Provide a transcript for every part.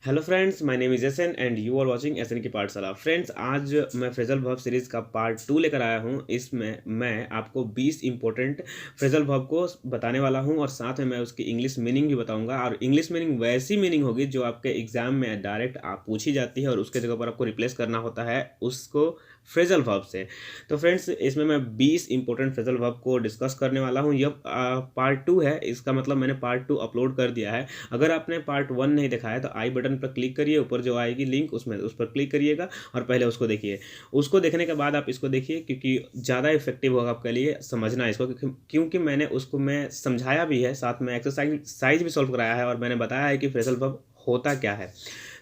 Hello friends, my name is SN and you are watching SN की पाठशाला। Friends, आज मैं फ्रेजल वर्ब सीरीज़ का पार्ट 2 लेकर आया हूं। इसमें मैं आपको 20 इंपॉर्टेंट फ्रेजल वर्ब को बताने वाला हूं और साथ में मैं उसकी इंग्लिश मीनिंग भी बताऊंगा। और इंग्लिश मीनिंग वैसी मीनिंग होगी जो आपके एग्जाम में डायरेक्ट आप पूछी जाती है और उसके जगह पर आपको रिप्लेस करना होता है उसको फ्रेजल वर्ब से। तो फ्रेंड्स, इसमें मैं 20 इंपॉर्टेंट फ्रेजल वर्ब को डिस्कस करने वाला हूँ। यह पार्ट 2 है, इसका मतलब मैंने पार्ट 2 अपलोड कर दिया है। अगर आपने पार्ट 1 नहीं देखा है तो आई बटन पर क्लिक करिए, ऊपर जो आएगी लिंक उसमें उस पर क्लिक करिएगा और पहले उसको देखिए। उसको देखने के बाद आप इसको देखिए, क्योंकि ज़्यादा इफेक्टिव होगा आपके लिए समझना इसको, क्योंकि मैंने उसको मैं समझाया भी है, साथ में एक्सरसाइज भी सॉल्व कराया है और मैंने बताया है कि फ्रेजल वर्ब होता क्या है।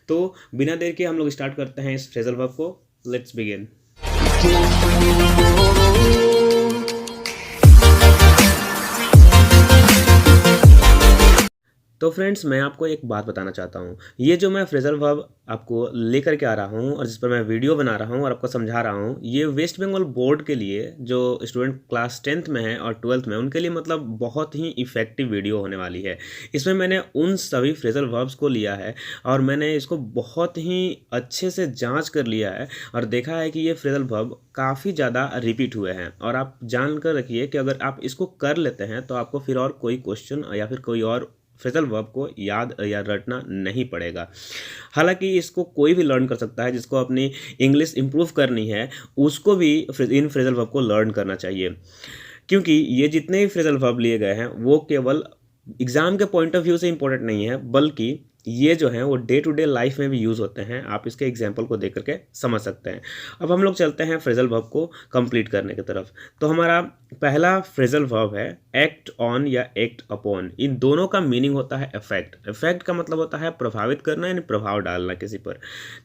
तो बिना देर के हम लोग स्टार्ट करते हैं इस फ्रेजल वर्ब को। Let's begin. तो फ्रेंड्स, मैं आपको एक बात बताना चाहता हूँ। ये जो मैं फ्रेजल वर्ब आपको लेकर के आ रहा हूँ और जिस पर मैं वीडियो बना रहा हूँ और आपको समझा रहा हूँ, ये वेस्ट बंगाल बोर्ड के लिए जो स्टूडेंट क्लास 10th में है और 12th में, उनके लिए मतलब बहुत ही इफेक्टिव वीडियो होने वाली है। इसमें मैंने उन सभी फ्रेजल वर्ब्स को लिया है और मैंने इसको बहुत ही अच्छे से जाँच कर लिया है और देखा है कि ये फ्रेजल वर्ब काफ़ी ज़्यादा रिपीट हुए हैं। और आप जान कर रखिए कि अगर आप इसको कर लेते हैं तो आपको फिर और कोई क्वेश्चन या फिर कोई और फ्रेजल वर्ब को याद या रटना नहीं पड़ेगा। हालांकि इसको कोई भी लर्न कर सकता है, जिसको अपनी इंग्लिश इंप्रूव करनी है उसको भी इन फ्रेजल वर्ब को लर्न करना चाहिए, क्योंकि ये जितने भी फ्रेजल वर्ब लिए गए हैं वो केवल एग्जाम के पॉइंट ऑफ व्यू से इंपॉर्टेंट नहीं है, बल्कि ये जो हैं वो डे टू डे लाइफ में भी यूज़ होते हैं। आप इसके एग्जाम्पल को देख करके समझ सकते हैं। अब हम लोग चलते हैं फ्रेजल वर्ब को कंप्लीट करने की तरफ। तो हमारा पहला फ्रेजल वर्ब है एक्ट ऑन या एक्ट अपॉन। इन दोनों का मीनिंग होता है इफेक्ट। इफेक्ट का मतलब होता है प्रभावित करना, यानी प्रभाव डालना किसी पर।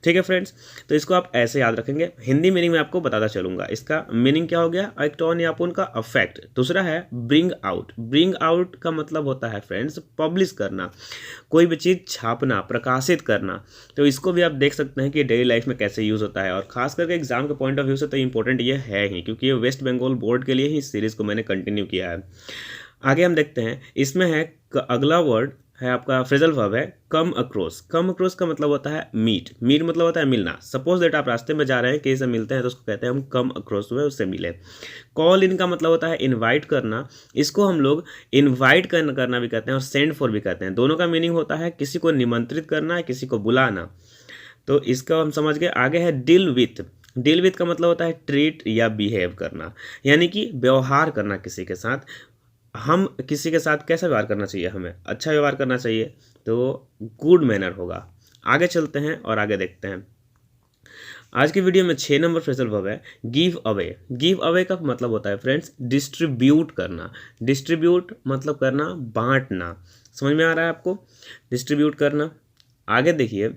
ठीक है फ्रेंड्स, तो इसको आप ऐसे याद रखेंगे। हिंदी मीनिंग में आपको बताता चलूंगा। इसका मीनिंग क्या हो गया? एक्ट ऑन या अपॉन का इफेक्ट। दूसरा है ब्रिंग आउट। ब्रिंग आउट का मतलब होता है फ्रेंड्स पब्लिश करना, कोई भी चीज़ छापना, प्रकाशित करना। तो इसको भी आप देख सकते हैं कि डेली लाइफ में कैसे यूज़ होता है और खास करके एग्जाम के पॉइंट ऑफ व्यू से तो इंपॉर्टेंट ये है ही, क्योंकि ये वेस्ट बंगाल बोर्ड के लिए ही इस सीरीज़ को मैंने कंटिन्यू किया है। आगे हम देखते हैं। इसमें है अगला वर्ड है आपका फ्रेजल वर्ब है कम अक्रॉस। कम अक्रॉस का मतलब होता है मीट। मीट मतलब होता है मिलना। सपोज दैट आप रास्ते में जा रहे हैं, किसी से मिलते हैं तो उसको कहते हैं हम कम अक्रॉस हुए, उससे मिले। कॉल इन का मतलब होता है इनवाइट करना। इसको हम लोग इनवाइट करना भी कहते हैं और सेंड फॉर भी कहते हैं। दोनों का मीनिंग होता है किसी को निमंत्रित करना, किसी को बुलाना। तो इसका हम समझ गए। आगे है डील विथ। डील विथ का मतलब होता है ट्रीट या बिहेव करना, यानी कि व्यवहार करना किसी के साथ। हम किसी के साथ कैसा व्यवहार करना चाहिए? हमें अच्छा व्यवहार करना चाहिए, तो गुड मैनर होगा। आगे चलते हैं और आगे देखते हैं। आज की वीडियो में 6 नंबर फ्रेजल वर्ब है गिव अवे। गिव अवे का मतलब होता है फ्रेंड्स डिस्ट्रीब्यूट करना। डिस्ट्रीब्यूट मतलब करना, बांटना। समझ में आ रहा है आपको? डिस्ट्रीब्यूट करना। आगे देखिए,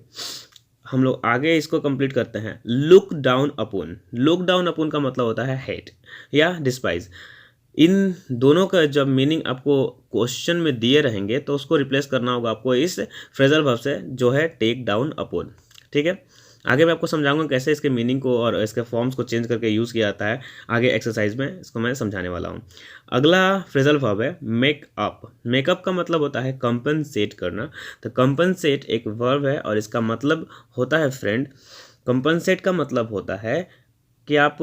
हम लोग आगे इसको कंप्लीट करते हैं। Look down upon. Look down upon का मतलब होता है हेट या डिस्पाइज। इन दोनों का जब मीनिंग आपको क्वेश्चन में दिए रहेंगे तो उसको रिप्लेस करना होगा आपको इस फ्रेजल वर्ब से, जो है टेक डाउन अपोन। ठीक है, आगे मैं आपको समझाऊंगा कैसे इसके मीनिंग को और इसके फॉर्म्स को चेंज करके यूज़ किया जाता है। आगे एक्सरसाइज में इसको मैं समझाने वाला हूँ। अगला फ्रेजल वर्ब है मेकअप। मेकअप का मतलब होता है कंपनसेट करना। तो कंपनसेट एक वर्ब है और इसका मतलब होता है फ्रेंड, कंपनसेट का मतलब होता है कि आप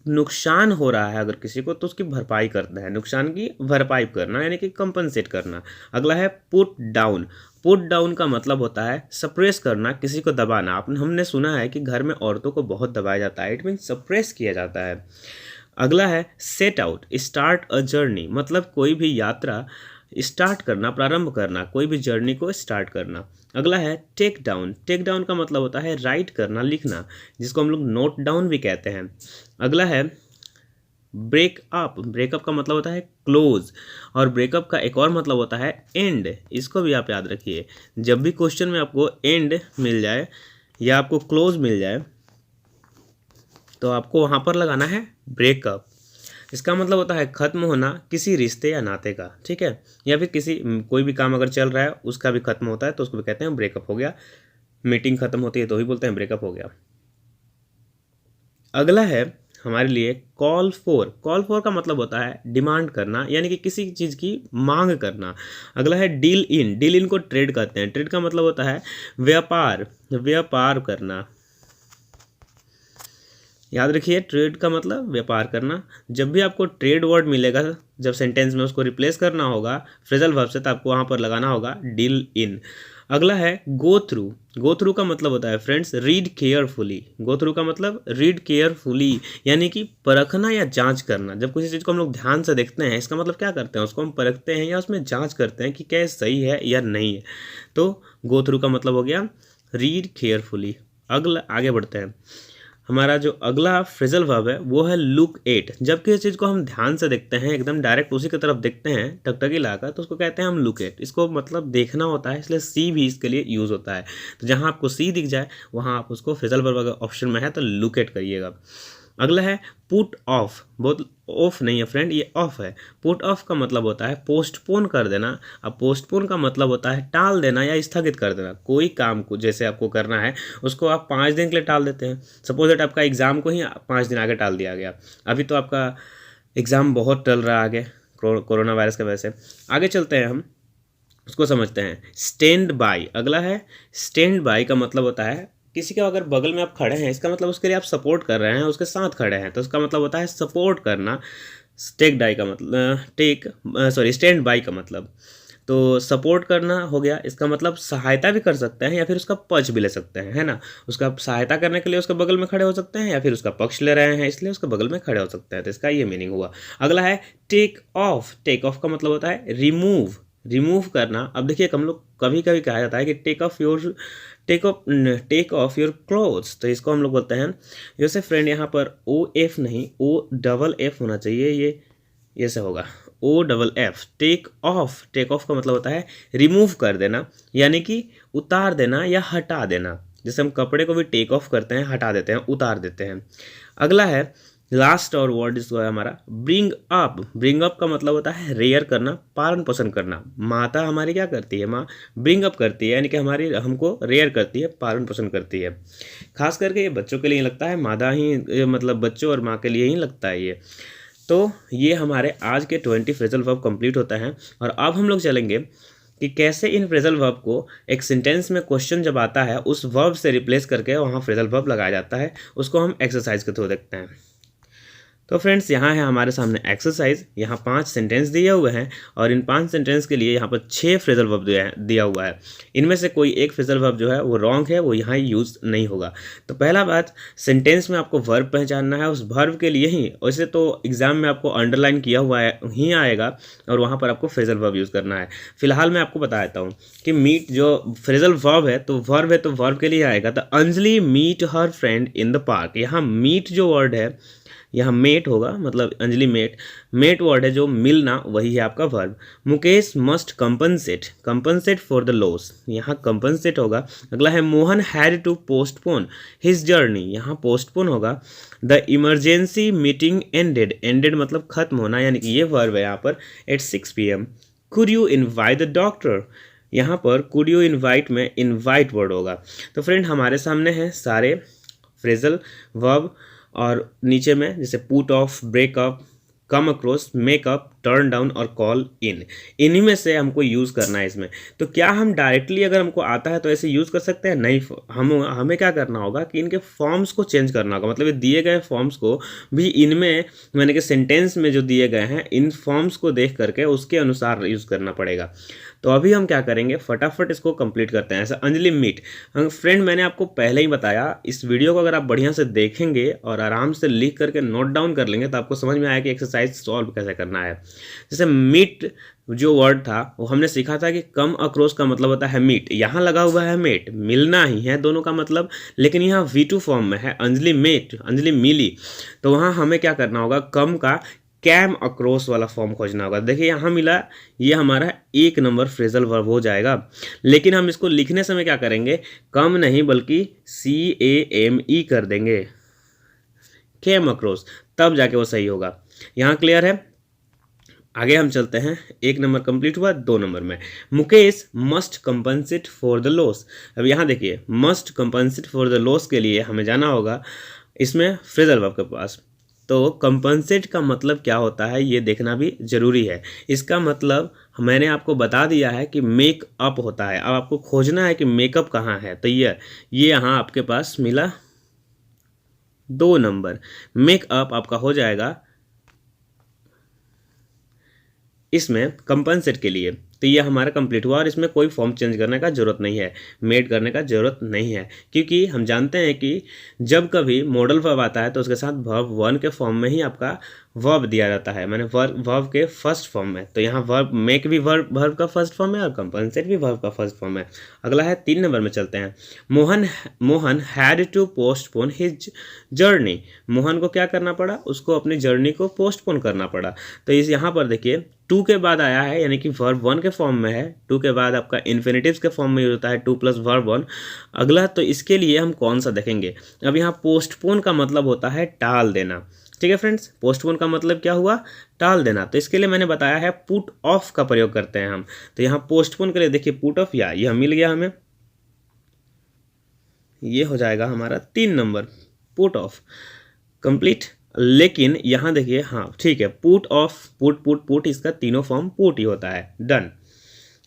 नुकसान हो रहा है अगर किसी को तो उसकी भरपाई करते हैं। नुकसान की भरपाई करना यानी कि कंपनसेट करना। अगला है पुट डाउन। पुट डाउन का मतलब होता है सप्रेस करना, किसी को दबाना। हमने सुना है कि घर में औरतों को बहुत दबाया जाता है, इट मीन सप्रेस किया जाता है। अगला है set out. Start a journey मतलब कोई भी यात्रा स्टार्ट करना, प्रारंभ करना, कोई भी जर्नी को स्टार्ट करना। अगला है टेक डाउन। टेक डाउन का मतलब होता है राइट करना, लिखना, जिसको हम लोग नोट डाउन भी कहते हैं। अगला है ब्रेकअप। ब्रेकअप का मतलब होता है क्लोज, और ब्रेकअप का एक और मतलब होता है एंड। इसको भी आप याद रखिए। जब भी क्वेश्चन में आपको एंड मिल जाए या आपको क्लोज मिल जाए तो आपको वहाँ पर लगाना है ब्रेकअप। इसका मतलब होता है खत्म होना किसी रिश्ते या नाते का। ठीक है, या फिर किसी कोई भी काम अगर चल रहा है उसका भी खत्म होता है तो उसको भी कहते हैं ब्रेकअप हो गया। मीटिंग खत्म होती है तो भी बोलते हैं ब्रेकअप हो गया। अगला है हमारे लिए कॉल फॉर का मतलब होता है डिमांड करना, यानी कि किसी चीज़ की मांग करना। अगला है डील इन को ट्रेड कहते हैं। ट्रेड का मतलब होता है व्यापार करना। याद रखिए, ट्रेड का मतलब व्यापार करना। जब भी आपको ट्रेड वर्ड मिलेगा, जब सेंटेंस में उसको रिप्लेस करना होगा फ्रेजल वर्ब से, तो आपको वहाँ पर लगाना होगा डील इन। अगला है गो थ्रू का मतलब होता है friends read carefully. Go through का मतलब रीड केयरफुली, यानी कि परखना या जांच करना। जब किसी चीज़ को हम लोग ध्यान से देखते हैं, इसका मतलब क्या करते हैं, उसको हम परखते हैं या उसमें जांच करते हैं कि क्या सही है या नहीं है। तो गो थ्रू का मतलब हो गया रीड केयरफुली। अगला आगे बढ़ते हैं। हमारा जो अगला फ्रेजल वर्ब है वो है लुक एट। जब किसी चीज़ को हम ध्यान से देखते हैं, एकदम डायरेक्ट उसी की तरफ देखते हैं टकटकी लाकर, तो उसको कहते हैं हम लुक एट। इसको मतलब देखना होता है, इसलिए सी भी इसके लिए यूज़ होता है। तो जहाँ आपको सी दिख जाए वहाँ आप उसको फ्रेजल वर्ब अगर ऑप्शन में है तो लुक एट करिएगा। अगला है पुट ऑफ। बहुत ऑफ नहीं है फ्रेंड, ये ऑफ है। पुट ऑफ का मतलब होता है पोस्टपोन कर देना। अब पोस्टपोन का मतलब होता है टाल देना या स्थगित कर देना। कोई काम को जैसे आपको करना है, उसको आप 5 दिन के लिए टाल देते हैं। सपोज दैट आपका एग्ज़ाम को ही 5 दिन आगे टाल दिया गया। अभी तो आपका एग्ज़ाम बहुत टल रहा है आगे कोरोना वायरस की वजह से। आगे चलते हैं, हम उसको समझते हैं। Stand by. अगला है स्टैंड बाई का मतलब होता है किसी के अगर बगल में आप खड़े हैं, इसका मतलब उसके लिए आप सपोर्ट कर रहे हैं, उसके साथ खड़े हैं, तो उसका मतलब होता है सपोर्ट करना। स्टैंड बाई का मतलब तो सपोर्ट करना हो गया। इसका मतलब सहायता भी कर सकते हैं या फिर उसका पक्ष भी ले सकते हैं, है ना। उसका सहायता करने के लिए उसके बगल में खड़े हो सकते हैं, या फिर उसका पक्ष ले रहे हैं इसलिए उसके बगल में खड़े हो सकते हैं। तो इसका ये मीनिंग हुआ। अगला है टेक ऑफ का मतलब होता है रिमूव करना। अब देखिए, हम लोग कभी कभी कहा जाता है कि टेक ऑफ योर क्लोथ्स, तो इसको हम लोग बोलते हैं, जैसे फ्रेंड यहाँ पर ओ एफ नहीं, ओ डबल एफ होना चाहिए, ये से होगा O double F. Take off का मतलब होता है रिमूव कर देना, यानी कि उतार देना या हटा देना। जैसे हम कपड़े को भी टेक ऑफ करते हैं, हटा देते हैं, उतार देते हैं। अगला है लास्ट और वर्ड इसको है हमारा ब्रिंग अप का मतलब होता है रेयर करना, पालन पोषण करना। माता हमारी क्या करती है, माँ ब्रिंग अप करती है, यानी कि हमारी हमको रेयर करती है, पालन पोषण करती है। खास करके ये बच्चों के लिए लगता है, मादा ही मतलब बच्चों और माँ के लिए ही लगता है ये। तो ये हमारे आज के 20 फ्रेजल वर्ब कंप्लीट होता है। और अब हम लोग चलेंगे कि कैसे इन फ्रेजल वर्ब को एक सेंटेंस में क्वेश्चन जब आता है उस वर्ब से रिप्लेस करके वहाँ फ्रेजल वर्ब लगाया जाता है, उसको हम एक्सरसाइज के थ्रू देखते हैं। तो फ्रेंड्स, यहाँ है हमारे सामने एक्सरसाइज। यहाँ 5 सेंटेंस दिए हुए हैं और इन 5 सेंटेंस के लिए यहाँ पर 6 फ्रेजल वर्ब दिया हुआ है। इनमें से कोई एक फ्रेजल वर्ब जो है वो रॉन्ग है, वो यहाँ यूज़ नहीं होगा। तो पहला बात, सेंटेंस में आपको वर्ब पहचानना है, उस वर्ब के लिए ही। वैसे तो एग्जाम में आपको अंडरलाइन किया हुआ है ही आएगा और वहाँ पर आपको फ्रेजल वर्ब यूज़ करना है। फिलहाल मैं आपको बता देता हूँ कि मीट जो फ्रेजल वर्ब है तो वर्ब के लिए आएगा। तो Anjali meet her friend in the park. यहाँ मीट जो वर्ड है, यहाँ मेट होगा, मतलब अंजलि मेट वर्ड है जो मिलना, वही है आपका verb. Mukesh must compensate for the loss, यहाँ कंपनसेट होगा। अगला है Mohan had to postpone his journey, यहाँ पोस्टपोन होगा। द इमरजेंसी मीटिंग एंडेड मतलब खत्म होना, यानी कि ये वर्ब है यहाँ पर at 6 PM। Could you invite the doctor, यहाँ पर कुड यू इन्वाइट में इन्वाइट वर्ड होगा। तो फ्रेंड, हमारे सामने हैं सारे फ्रेजल वर्ब और नीचे में जैसे put off, breakup, come across, makeup, turn down और कॉल इन, इन्हीं में से हमको यूज़ करना है इसमें। तो क्या हम डायरेक्टली अगर हमको आता है तो ऐसे यूज़ कर सकते हैं? नहीं, हमें क्या करना होगा कि इनके फॉर्म्स को चेंज करना होगा। मतलब ये दिए गए फॉर्म्स को भी इनमें, मैंने कि सेंटेंस में जो दिए गए हैं इन फॉर्म्स को देख करके उसके अनुसार यूज़ करना पड़ेगा। तो अभी हम क्या करेंगे, फटाफट इसको कंप्लीट करते हैं। ऐसा अंजलि मीट, फ्रेंड मैंने आपको पहले ही बताया, इस वीडियो को अगर आप बढ़िया से देखेंगे और आराम से लिख करके नोट डाउन कर लेंगे तो आपको समझ में आएगा कि एक्सरसाइज सॉल्व कैसे करना है। जैसे मीट जो वर्ड था वो हमने सीखा था कि कम अक्रॉस का मतलब होता है मीट, यहाँ लगा हुआ है मेट, मिलना ही है दोनों का मतलब, लेकिन यहाँ V2 फॉर्म में है, अंजलि मेट, अंजलि मिली। तो वहाँ हमें क्या करना होगा, कम का कैम अक्रॉस वाला फॉर्म खोजना होगा। देखिए यहाँ मिला, ये हमारा 1 नंबर फ्रेजल वर्ब हो जाएगा। लेकिन हम इसको लिखने समय क्या करेंगे, कम नहीं बल्कि CAME कर देंगे, कैम अक्रॉस, तब जाके वो सही होगा। यहाँ क्लियर है? आगे हम चलते हैं। 1 नंबर कंप्लीट हुआ। 2 नंबर में Mukesh must compensate for the loss. अब यहाँ देखिए, must compensate for the loss के लिए हमें जाना होगा इसमें फ्रेजल वर्ब के पास। तो कंपनसेट का मतलब क्या होता है ये देखना भी ज़रूरी है। इसका मतलब मैंने आपको बता दिया है कि मेकअप होता है। अब आपको खोजना है कि मेकअप कहाँ है, तो ये यहाँ आपके पास मिला 2 नंबर। मेकअप आपका हो जाएगा इसमें कंपनसेट के लिए, तो ये हमारा कंप्लीट हुआ और इसमें कोई फॉर्म चेंज करने का ज़रूरत नहीं है, मेड करने का ज़रूरत नहीं है, क्योंकि हम जानते हैं कि जब कभी मॉडल वर्ब आता है तो उसके साथ वर्ब 1 के फॉर्म में ही आपका वर्ब दिया जाता है, माने वर्ब के फर्स्ट फॉर्म में। तो यहाँ वर्ब मेक भी वर्ब का फर्स्ट फॉर्म है और कंपनसेट भी वर्ब का फर्स्ट फॉर्म है। अगला है 3 नंबर में चलते हैं। Mohan had to postpone his journey. Mohan को क्या करना पड़ा, उसको अपनी जर्नी को पोस्टपोन करना पड़ा। तो इस यहाँ पर देखिए टू के बाद आया है, यानी कि वर्ब 1 के फॉर्म में है। टू के बाद आपका इन्फिनेटिव्स के फॉर्म में होता है 2 प्लस वर्ब 1। अगला तो इसके लिए हम कौन सा देखेंगे। अब यहाँ पोस्टपोन का मतलब होता है टाल देना। ठीक है फ्रेंड्स, पोस्टपोन का मतलब क्या हुआ, टाल देना। तो इसके लिए मैंने बताया है पुट ऑफ का प्रयोग करते हैं हम। तो यहाँ पोस्टपोन के लिए देखिए पुट ऑफ, या यह मिल गया हमें, ये हो जाएगा हमारा 3 नंबर पुट ऑफ कंप्लीट। लेकिन यहाँ देखिए, हाँ ठीक है, पुट ऑफ पुट इसका तीनों फॉर्म पुट ही होता है, डन।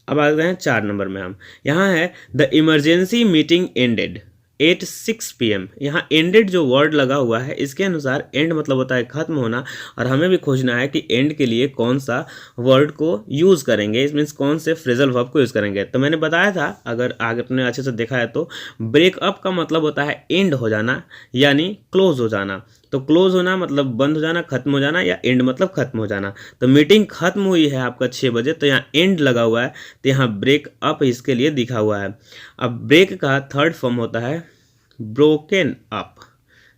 अब आ गए हैं 4 नंबर में हम। यहाँ है the emergency meeting ended at 6 PM। यहाँ एंडेड जो वर्ड लगा हुआ है इसके अनुसार एंड मतलब होता है खत्म होना, और हमें भी खोजना है कि एंड के लिए कौन सा वर्ड को यूज़ करेंगे, इस मीन्स कौन से फ्रेजल वर्ब को यूज़ करेंगे। तो मैंने बताया था, अगर आगे अपने अच्छे से देखा है तो ब्रेकअप का मतलब होता है एंड हो जाना, यानी क्लोज हो जाना। तो क्लोज होना मतलब बंद हो जाना, खत्म हो जाना, या एंड मतलब खत्म हो जाना। तो मीटिंग खत्म हुई है आपका 6 बजे, तो यहाँ एंड लगा हुआ है, तो यहाँ ब्रेकअप इसके लिए दिखा हुआ है। अब ब्रेक का थर्ड फॉर्म होता है ब्रोकन अप।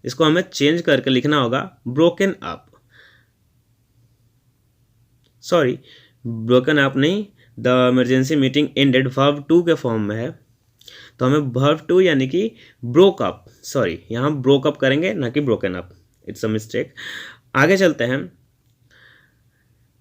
इसको हमें चेंज करके लिखना होगा broken up, sorry broken up नहीं, the emergency meeting ended verb 2 के फॉर्म में है। तो हमें वर्ब 2 यानी कि ब्रोक अप, सॉरी यहाँ ब्रोक अप करेंगे ना कि broken up, it's a mistake. आगे चलते हैं।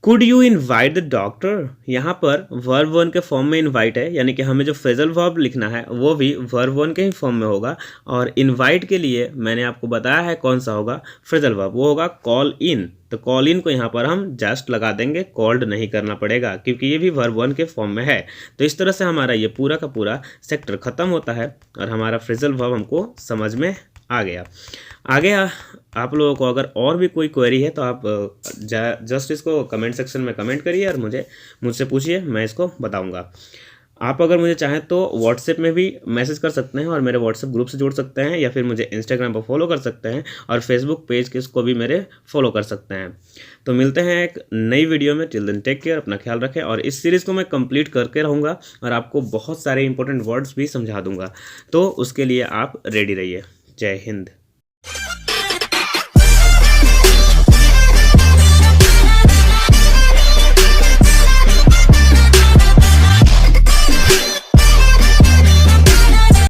Could you invite the doctor. यहाँ पर वर्ब 1 के फॉर्म में इन्वाइट है, यानी कि हमें जो फ्रेजल वर्ब लिखना है वो भी वर्ब 1 के ही फॉर्म में होगा। और इन्वाइट के लिए मैंने आपको बताया है कौन सा होगा फ्रेजल वर्ब, वो होगा कॉल इन। तो कॉल इन को यहाँ पर हम जस्ट लगा देंगे, कॉल्ड नहीं करना पड़ेगा, क्योंकि ये भी वर्ब 1 के फॉर्म में है। तो इस तरह से हमारा ये पूरा का पूरा सेक्टर खत्म होता है और हमारा फ्रेजल वर्ब हमको समझ में आ गया। आगे आप लोगों को अगर और भी कोई क्वेरी है तो आप जस्ट इसको कमेंट सेक्शन में कमेंट करिए और मुझसे पूछिए, मैं इसको बताऊंगा। आप अगर मुझे चाहें तो व्हाट्सएप में भी मैसेज कर सकते हैं और मेरे व्हाट्सएप ग्रुप से जुड़ सकते हैं, या फिर मुझे इंस्टाग्राम पर फॉलो कर सकते हैं और फेसबुक पेज को भी मेरे फॉलो कर सकते हैं। तो मिलते हैं एक नई वीडियो में। टिल देन टेक केयर, अपना ख्याल रखें। और इस सीरीज़ को मैं कंप्लीट करके रहूँगा और आपको बहुत सारे इंपॉर्टेंट वर्ड्स भी समझा दूँगा, तो उसके लिए आप रेडी रहिए। जय हिंद।